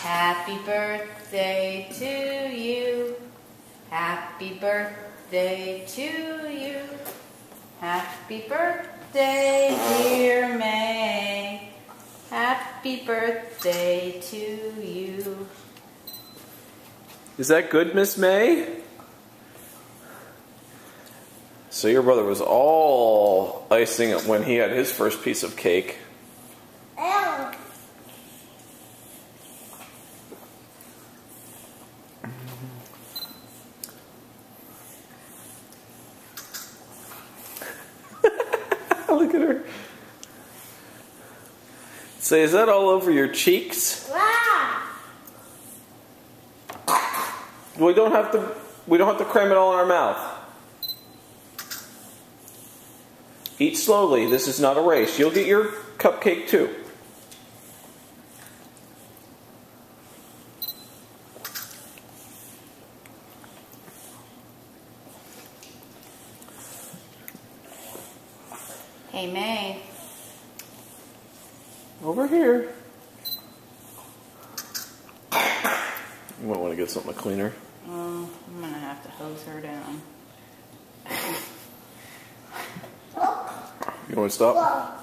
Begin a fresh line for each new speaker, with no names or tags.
Happy birthday to you. Happy birthday to you. Happy birthday, dear May. Happy birthday to you.
Is that good, Miss May? So your brother was all icing it when he had his first piece of cake. Look at her. Say, is that all over your cheeks? We don't have to cram it all in our mouth. Eat slowly. This is not a race. You'll get your cupcake too.
Hey, May.
Over here. You might want to get something cleaner.
I'm going to have to hose her down.
You want to stop?